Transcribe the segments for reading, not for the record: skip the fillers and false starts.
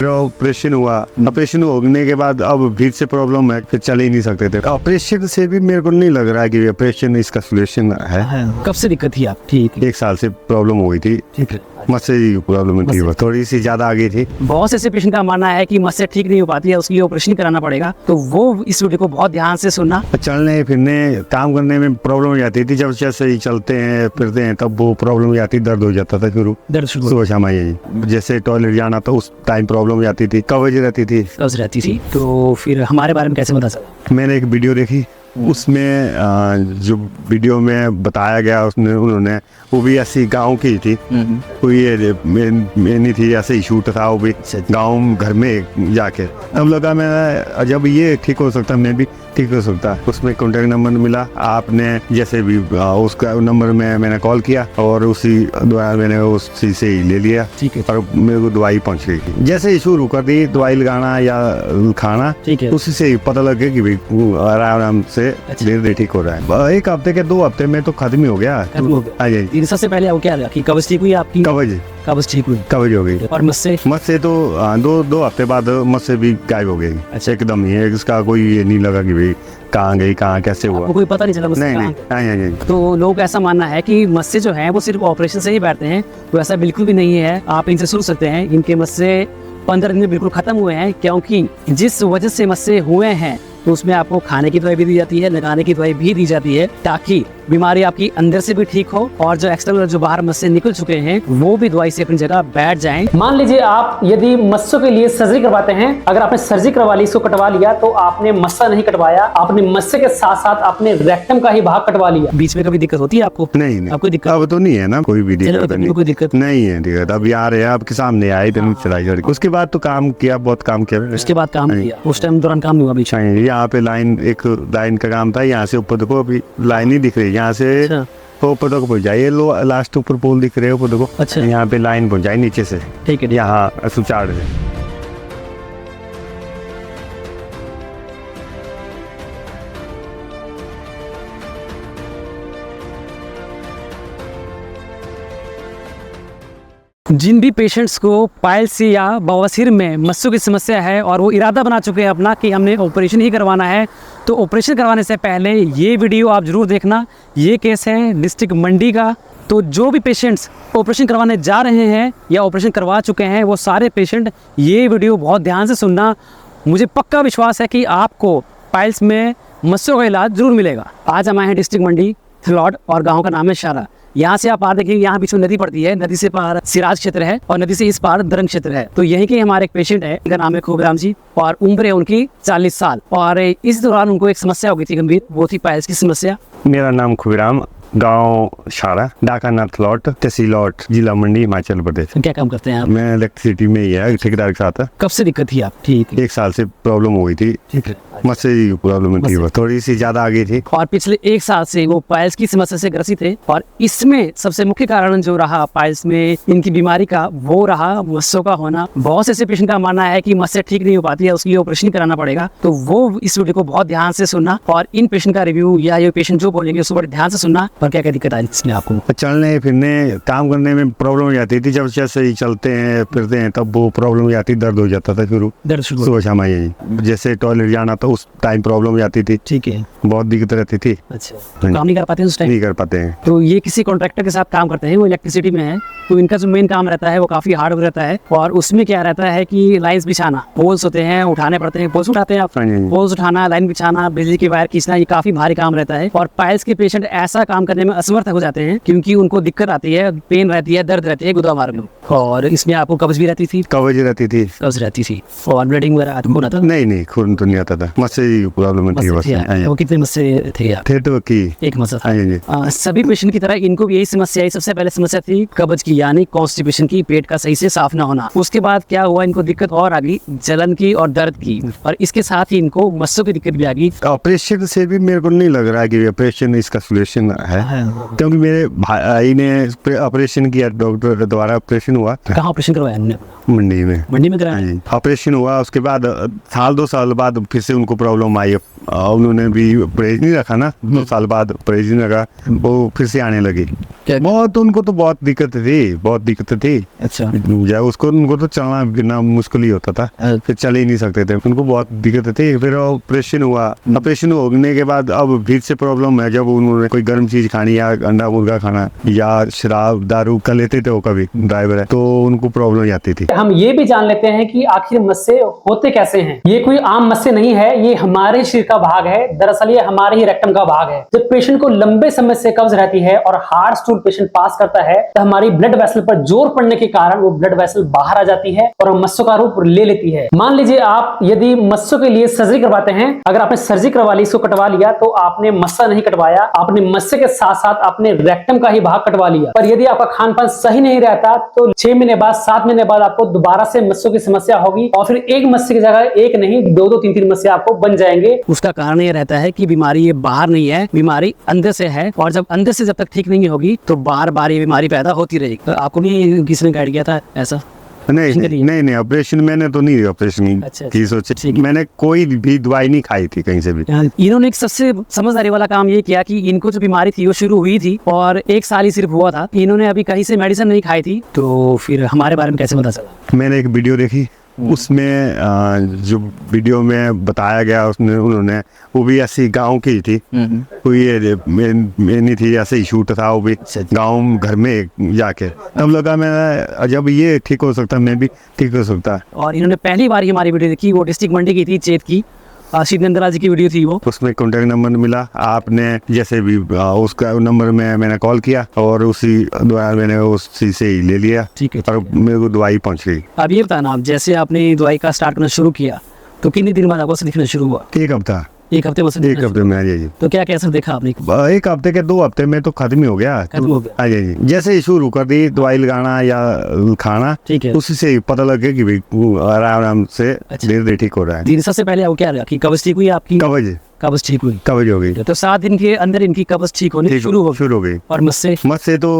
Operation हुआ, operation होने के बाद अब फिर से प्रॉब्लम है, फिर चल ही नहीं सकते थे। ऑपरेशन से भी मेरे को नहीं लग रहा है कि ऑपरेशन इसका सोल्यूशन है। कब से दिक्कत थी आप? ठीक है, 1 साल से प्रॉब्लम हो गई थी, ठीक है। मस्से की प्रॉब्लम थी, वो थोड़ी सी ज्यादा आ गई थी। बहुत से ऐसे पेशेंट का मानना है कि मस्से ठीक नहीं हो पाती है, उसके लिए ऑपरेशन कराना पड़ेगा, तो वो इस वीडियो को बहुत ध्यान से सुनना। चलने फिरने काम करने में प्रॉब्लम हो जाती थी, जब जैसे ही चलते हैं फिरते हैं तब वो प्रॉब्लम हो जाती, दर्द हो जाता था शुरू, दर्द शुरू सुबह शाम यही, जैसे टॉयलेट जाना तो उस टाइम प्रॉब्लम हो जाती थी, कवज रहती थी। कब्ज रहती थी। तो फिर हमारे बारे में कैसे पता चला? मैंने एक वीडियो देखी, उसमें जो वीडियो में बताया गया उसने उन्होंने, वो भी ऐसी गांव की थी, कोई ये नहीं थी, ऐसे ही शूट था, वो भी गांव घर में जाके तब लगा मैं जब ये ठीक हो सकता मैं भी ठीक हो सकता। उसमें कॉन्टेक्ट नंबर मिला, आपने जैसे भी उसका नंबर में मैंने कॉल किया और उसी द्वारा मैंने उसी से ही ले लिया, ठीक है। और मेरे को दवाई पहुंच गई। जैसे ही शुरू कर दी दवाई लगाना या खाना, ठीक है। उसी से ही पता लग गया कि भाई आराम से धीरे धीरे ठीक हो रहा है। 1 हफ्ते के 2 हफ्ते में तो खत्म ही हो गया। हाँ जी। सबसे पहले आपको क्या लगा कि कब्ज ठीक हुई आपकी? कब्ज ठीक हुई, कवज हो गई। और मस्से तो 2 हफ्ते बाद मस्से भी गायब हो गई। अच्छा, एकदम ही है, इसका कोई ये नहीं लगा कि भाई कहाँ गई, कहाँ कैसे हुआ, कोई पता नहीं चला? नहीं। तो लोगों का ऐसा मानना है कि मस्से जो है वो सिर्फ ऑपरेशन से ही बैठते हैं, तो ऐसा बिल्कुल भी नहीं है। आप इनसे सुन सकते हैं, इनके मस्से 15 दिन में बिल्कुल खत्म हुए हैं, क्योंकि जिस वजह से मस्से हुए हैं तो उसमें आपको खाने की दवाई भी दी जाती है, लगाने की दवाई भी दी जाती है, ताकि बीमारी आपकी अंदर से भी ठीक हो और जो एक्सटर्नल जो बाहर मस्से निकल चुके हैं वो भी दवाई से अपनी जगह बैठ जाएं। मान लीजिए आप यदि मस्सों के लिए सर्जरी करवाते हैं, अगर आपने सर्जरी करवा ली, इसको कटवा लिया, तो आपने मस्सा नहीं कटवाया, आपने मस्से के साथ साथ आपने रेक्टम का ही भाग कटवा लिया। बीच में कभी दिक्कत होती है आपको? नहीं, आपको दिक्कत अब तो नहीं है ना, कोई भी दिक्कत नहीं है। दिक्कत अब यार है, आपके सामने आए तो चलाई। उसके बाद तो काम किया, बहुत काम किया। उसके बाद काम किया, उस टाइम दौरान काम हुआ? बीच में यहाँ पे एक लाइन का काम था, यहाँ से ऊपर देखो, अभी लाइन ही दिख रही है, यहाँ से ऊपर तक पहुँच जाए, लो लास्ट ऊपर पोल दिख रहे हो ऊपर देखो। अच्छा, यहाँ पे लाइन पहुँच जाए नीचे से, ठीक है, यहाँ सुचाड़ है। जिन भी पेशेंट्स को पाइल्स या बवासीर में मस्सों की समस्या है और वो इरादा बना चुके हैं अपना कि हमने ऑपरेशन ही करवाना है, तो ऑपरेशन करवाने से पहले ये वीडियो आप ज़रूर देखना। ये केस है डिस्ट्रिक्ट मंडी का। तो जो भी पेशेंट्स ऑपरेशन करवाने जा रहे हैं या ऑपरेशन करवा चुके हैं, वो सारे पेशेंट ये वीडियो बहुत ध्यान से सुनना। मुझे पक्का विश्वास है कि आपको पाइल्स में मस्सों का इलाज ज़रूर मिलेगा। आज हम आए हैं डिस्ट्रिक्ट मंडी थलौट और गाँव का नाम है शारा। यहाँ से आप पार देखिए, यहाँ बीच में नदी पड़ती है, नदी से पार सिराज क्षेत्र है और नदी से इस पार दरंग क्षेत्र है। तो यहीं के हमारे एक पेशेंट है, इनका नाम है खूबराम जी और उम्र है उनकी 40 साल। और इस दौरान उनको एक समस्या हो गई थी गंभीर, वो थी पाइल्स की समस्या। मेरा नाम खूबराम, गांव शारा, डाका नथलौट, तहसील लौट, जिला मंडी, हिमाचल प्रदेश। क्या काम करते हैं आप? मैं इलेक्ट्रिसिटी में ही है, ठेकेदार के साथ है। कब से दिक्कत थी आप? ठीक है, 1 साल से प्रॉब्लम हो गई थी, ठीक है। मस्से की प्रॉब्लम थी, वो थोड़ी सी ज्यादा आ गई थी। और पिछले 1 साल से वो पाइल्स की समस्या से ग्रसित थे, और इसमें सबसे मुख्य कारण जो रहा पाइल्स में इनकी बीमारी का, वो रहा मस्सों का होना। बहुत से ऐसे पेशेंट का मानना है कि मस्से ठीक नहीं हो पाती है, उसके लिए ऑपरेशन कराना पड़ेगा। तो वो इस वीडियो को बहुत ध्यान से सुनना और इन पेशेंट का रिव्यू या ये पेशेंट जो बोलेंगे उसको बड़े ध्यान से सुनना। और क्या क्या दिक्कत आई इसमें आपको? चलने फिरने काम करने में प्रॉब्लम हो जाती थी, जब जैसे ही चलते हैं फिरते हैं तब वो प्रॉब्लम हो जाती, दर्द हो जाता था शुरू, दर्द सुबह शाम यही, जैसे टॉयलेट जाना तो उस टाइम प्रॉब्लम हो जाती थी। ठीक है, बहुत दिक्कत रहती थी। अच्छा, तो काम नहीं कर पाते उस टाइम? नहीं कर पाते हैं। तो ये किसी कॉन्ट्रैक्टर के साथ काम करते हैं, वो इलेक्ट्रिसिटी में है, तो इनका जो मेन काम रहता है वो काफी हार्ड रहता है। और उसमें क्या रहता है कि लाइन्स बिछाना, पोल्स होते हैं, उठाने पड़ते हैं, पोल्स उठाते हैं आप, पोल्स उठाना, लाइन बिछाना, बिजली की वायर खींचना, ये काफी भारी काम रहता है। और पाइल्स के पेशेंट ऐसा काम करने में असमर्थ हो जाते हैं, क्योंकि उनको दिक्कत आती है, पेन रहती है, दर्द रहती है गुदा मार्ग में। और इसमें आपको कब्ज भी रहती थी? कब्ज रहती थी, कब्ज रहती थी। और ब्लीडिंग वगैरह होना था? नहीं, खून तो नहीं आता था, मस्से की प्रॉब्लम थी बस। वो कितने मस्से थे? थे तो की एक मस्सा था। सभी पेशेंट की तरह इनको भी यही समस्या है। सबसे पहले समस्या थी कब्ज की, यानी कॉन्स्टिपेशन की, पेट का सही से साफ ना होना। उसके बाद क्या हुआ, इनको दिक्कत और आ गई जलन की और दर्द की, और इसके साथ ही इनको मस्सों की दिक्कत भी आ गई। ऑपरेशन से भी मेरे को नहीं लग रहा है कि ऑपरेशन इसका सोल्यूशन है। है, क्योंकि मेरे भाई ने ऑपरेशन किया, डॉक्टर द्वारा ऑपरेशन हुआ। कहाँ ऑपरेशन करवाया हमने? मंडी में। मंडी में कराया? ऑपरेशन हुआ, उसके बाद साल 2 साल बाद फिर से उनको प्रॉब्लम आई। उन्होंने भी परहेज नहीं रखा ना, 2 साल बाद परहेज नहीं रखा, वो फिर से आने लगी। बहुत उनको तो बहुत दिक्कत थी। अच्छा। उनको तो चलना फिरना मुश्किल ही होता था, फिर चल ही नहीं सकते थे, उनको बहुत दिक्कत थी। फिर ऑपरेशन हुआ, ऑपरेशन होने के बाद अब फिर से प्रॉब्लम है। जब उन्होंने कोई गर्म चीज खानी या अंडा मुर्गा खाना या शराब दारू कर लेते थे, वो कभी ड्राइवर है, तो उनको प्रॉब्लम आती थी। हम ये भी जान लेते हैं कि आखिर मस्से होते कैसे हैं। ये कोई आम मस्से नहीं है, ये हमारे शरीर का भाग है। दरअसल ये हमारे ही रेक्टम का भाग है। जब पेशेंट को लंबे समय से कब्ज रहती है और हार्ड स्टूल पेशेंट पास करता है, तो हमारी ब्लड वेसल पर जोर पड़ने के कारण वो ब्लड वेसल बाहर आ जाती है और मस्सों का रूप ले लेती है। मान लीजिए आप यदि मस्सों के लिए सर्जरी करवाते हैं, अगर आपने सर्जरी करवा ली, इसको कटवा लिया, तो आपने मस्सा नहीं कटवाया, आपने मस्से के साथ साथ अपने रेक्टम का ही भाग कटवा लिया। पर यदि आपका खान पान सही नहीं रहता, तो 6 महीने बाद 7 महीने बाद आपको दोबारा से मस्सों की समस्या होगी और फिर एक मस्से की जगह एक नहीं 2-2, 3-3 मस्से आपको बन जाएंगे। उसका कारण ये रहता है कि बीमारी ये बाहर नहीं है, बीमारी अंदर से है, और जब अंदर से जब तक ठीक नहीं होगी तो बार बार ये बीमारी पैदा होती रहेगी। तो आपको भी किसी ने गाइड किया था ऐसा? नहीं, ऑपरेशन मैंने तो नहीं ऑपरेशन की सोची। मैंने कोई भी दवाई नहीं खाई थी कहीं से भी। इन्होंने एक सबसे समझदारी वाला काम ये किया कि इनको जो बीमारी थी वो शुरू हुई थी और 1 साल ही सिर्फ हुआ था। इन्होंने अभी कहीं से मेडिसिन नहीं खाई थी, तो फिर हमारे बारे में कैसे पता चला? मैंने एक वीडियो देखी, उसमें जो वीडियो में बताया गया उन्होंने वो भी ऐसी गांव की थी, कोई नहीं थी, ऐसे ही शूट था वो भी गांव घर में जाके। तब लगा मैं जब ये ठीक हो सकता मैं भी ठीक हो सकता। और इन्होंने पहली बार हमारी वीडियो देखी, वो डिस्ट्रिक्ट मंडी की थी, चेत की, आशीष नंदराज जी की वीडियो थी वो। उसमें कॉन्टेक्ट नंबर मिला, आपने जैसे भी उसका नंबर में मैंने कॉल किया और उसी द्वारा मैंने उसी से ही ले लिया। ठीक है। और मेरे को दवाई पहुंच गई। अब ये बताना, आप जैसे आपने दवाई का स्टार्ट करना शुरू किया तो कितने दिन बाद आपको असर दिखना शुरू हुआ? 1 हफ्ता। 1 हफ्ते में? 1 हफ्ते में। जी। तो क्या कैसे देखा आपने? 1 हफ्ते के 2 हफ्ते में तो खत्म ही हो गया। हाँ जी। जैसे ही शुरू कर दी दवाई लगाना या खाना, ठीक है, उसी से पता लग गया कि भाई आराम से धीरे-धीरे ठीक हो रहा है। सबसे पहले आपको क्या लगा कि कब्ज ठीक हुई आपकी? कब्ज ठीक हुई, कब्ज हो गई। तो 7 दिन के अंदर इनकी कब्ज ठीक होनी शुरू हो गई। और मस्से तो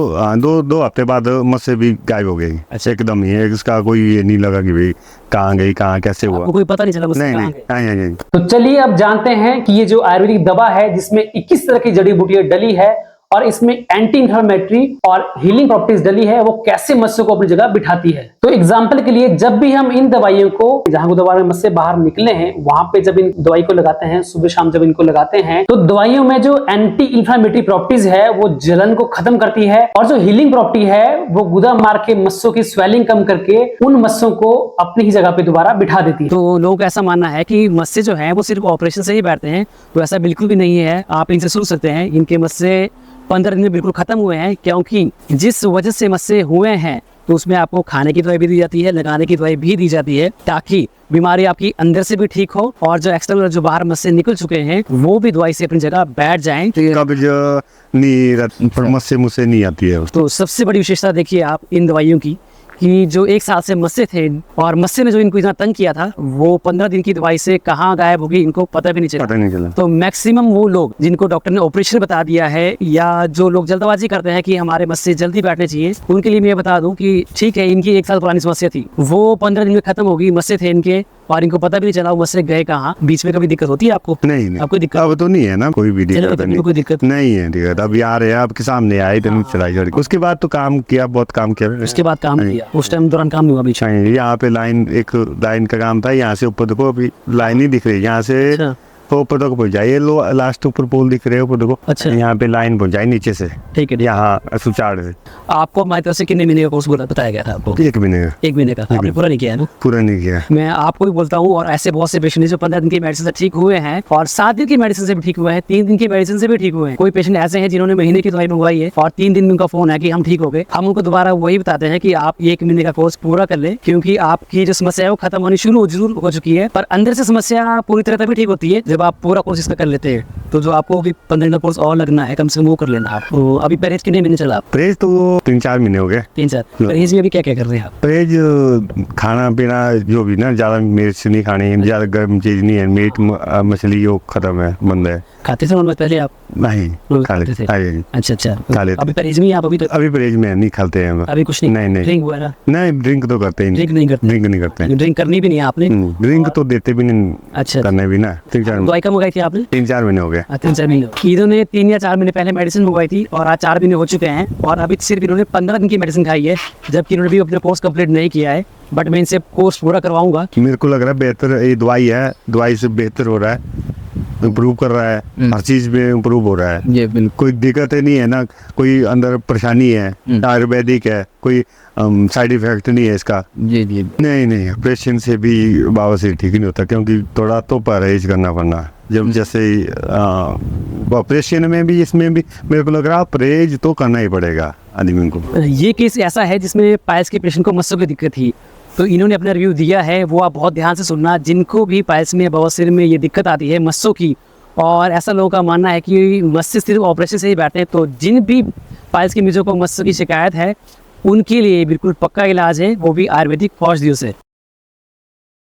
2 हफ्ते बाद मस्से भी गायब हो गई। अच्छा, एकदम ही इसका कोई ये नहीं लगा कि भाई कहाँ गई, कहाँ कैसे हुआ, कोई पता नहीं चला? नहीं। तो चलिए अब जानते हैं कि ये जो आयुर्वेदिक दवा है जिसमें 21 तरह की जड़ी बूटियां डली है और इसमें एंटी इंफ्लेमेटरी और हीलिंग प्रॉपर्टीज डली है, वो कैसे मस्से को अपनी जगह बिठाती है। तो एग्जांपल के लिए, जब भी हम इन दवाइयों को, जहां दवा में मस्से बाहर निकले हैं, वहां पे जब इन दवाई को लगाते हैं, सुबह शाम जब इनको लगाते हैं, तो दवाइयों में जो एंटी इंफ्लेमेटरी प्रॉपर्टीज है वो जलन को खत्म करती है, और जो हीलिंग प्रॉपर्टी है वो गुदा मार के मस्सों की स्वेलिंग कम करके उन मस्सों को अपनी ही जगह पे दोबारा बिठा देती है। तो लोगों का ऐसा मानना है कि मस्से जो है वो सिर्फ ऑपरेशन से ही बैठते हैं, तो ऐसा बिल्कुल भी नहीं है। आप इनसे सुन सकते हैं, इनके मस्से 15 दिन में बिल्कुल खत्म हुए हैं, क्योंकि जिस वजह से मस्से हुए हैं तो उसमें आपको खाने की दवाई भी दी जाती है, लगाने की दवाई भी दी जाती है, ताकि बीमारी आपकी अंदर से भी ठीक हो और जो एक्सटर्नल जो बाहर मस्से निकल चुके हैं वो भी दवाई से अपनी जगह बैठ जाएं। कब्ज नहीं, मस्से मुझसे नहीं आती है। तो सबसे बड़ी विशेषता देखिए आप इन दवाइयों की, कि जो 1 साल से मस्से थे और मस्से ने जो इनको इतना तंग किया था, वो 15 दिन की दवाई से कहाँ गायब होगी इनको पता भी नहीं चला। तो मैक्सिमम वो लोग जिनको डॉक्टर ने ऑपरेशन बता दिया है, या जो लोग जल्दबाजी करते हैं कि हमारे मस्से जल्दी बैठने चाहिए, उनके लिए मैं बता दूं कि ठीक है, इनकी 1 साल पुरानी समस्या थी, वो 15 दिन में खत्म होगी। मस्से थे इनके और इनको पता भी नहीं चला वो मस्से गए कहाँ। बीच में कभी दिक्कत होती है आपको? नहीं, आपको दिक्कत अब तो नहीं है ना, कोई भी दिक्कत नहीं है। दिक्कत अभी आ रहे हैं, आपके सामने आए तो चलाई। उसके बाद तो काम किया, बहुत काम किया। उसके बाद काम किया, उस टाइम दौरान काम हुआ। यहाँ पे एक लाइन का काम था, यहाँ से ऊपर देखो, अभी लाइन ही दिख रही है, यहाँ से तो ऊपर तक पहुंच जाइए, लो लास्ट ऊपर पोल दिख रहे हो ऊपर देखो। अच्छा, यहाँ पे लाइन पहुंच जाए नीचे से। ठीक है, यहाँ सुचाड़ से। आपको हमारी तरफ से कितने महीने का कोर्स बताया गया था आपको? 1 महीने का। 1 महीने का आपने पूरा नहीं किया है ना? पूरा नहीं किया। मैं आपको भी बोलता हूँ, और ऐसे बहुत से पेशेंट जो 15 दिन की मेडिसिन से ठीक हुए हैं और 7 दिन की मेडिसिन से भी ठीक हुए हैं, 3 दिन की मेडिसिन से भी ठीक हुए हैं। कोई पेशेंट ऐसे हैं जिन्होंने महीने की दवाई मंगवाई है और 3 दिन में उनका फोन है कि हम ठीक हो गए। हम उनको दोबारा वही बताते हैं कि आप 1 महीने का कोर्स पूरा कर ले, क्योंकि आपकी जो समस्या है वो खत्म होनी शुरू जरूर हो चुकी है, पर अंदर से समस्या पूरी तरह तभी ठीक होती है जब आप पूरा कोर्स कर लेते हैं। तो जो आपको अभी 15 दिन का कोर्स और लगना है, कम से कम वो कर लेना आप। तो अभी परहेज कितने महीने चला? परहेज तो 3-4 महीने हो गए। 3-4। परहेज में अभी क्या क्या कर रहे हैं आप? परहेज खाना पीना जो भी ना, ज्यादा मिर्च नहीं खानी, ज्यादा गर्म चीज नहीं है, मीट मछली वो खत्म है, बंद है। खाते थे नॉनवेज पहले आप? नहीं रोज खा खाते लेते थे? हाँ, अच्छा अच्छा, खा लेते। अभी परहेज में ही आप अभी? तो अभी परहेज में नहीं खाते हैं अभी कुछ नहीं? नहीं ड्रिंक वगैरह? नहीं ड्रिंक तो करते ही ड्रिंक नहीं करते? ड्रिंक नहीं करते ड्रिंक करनी भी नहीं है आपने? ड्रिंक तो देते भी नहीं अच्छा, करने भी ना। 2 मंगाई थी आपने? 3-4 महीने हो गए। 3-4 महीने इन्होंने 3 या 4 महीने पहले मेडिसिन मंगवाई थी और आज 4 महीने हो चुके हैं और अभी सिर्फ इन्होंने 15 दिन की मेडिसिन खाई है, जबकि इन्होंने भी अपना कोर्स कंप्लीट नहीं किया है। बट मैं इनसे कोर्स पूरा करवाऊंगा। मेरे को लग रहा है बेहतर ये दवाई है, दवाई से बेहतर हो रहा है, इम्प्रूव कर रहा है, हर चीज में इम्प्रूव हो रहा है। ये बिल्कुल कोई दिक्कत नहीं है ना, कोई अंदर परेशानी है, आयुर्वेदिक है, कोई साइड इफेक्ट नहीं है इसका। जी नहीं ऑपरेशन से भी बवासीर ठीक नहीं होता, क्योंकि थोड़ा तो परहेज करना पड़ना। जब जैसे ऑपरेशन में भी इसमें भी मेरे को लग रहा है परहेज तो करना ही पड़ेगा आदमी को। ये केस ऐसा है जिसमें पाइल्स के पेशेंट को मस्सों की दिक्कत थी, तो इन्होंने अपना रिव्यू दिया है, वो आप बहुत ध्यान से सुनना। जिनको भी पाइल्स में, बवासीर में ये दिक्कत आती है मस्सों की, और ऐसा लोगों का मानना है कि मस्से सिर्फ ऑपरेशन से ही बैठते हैं, तो जिन भी पाइल्स की मरीजों को मस्सों की शिकायत है उनके लिए बिल्कुल पक्का इलाज है, वो भी आयुर्वेदिक औषधियों से।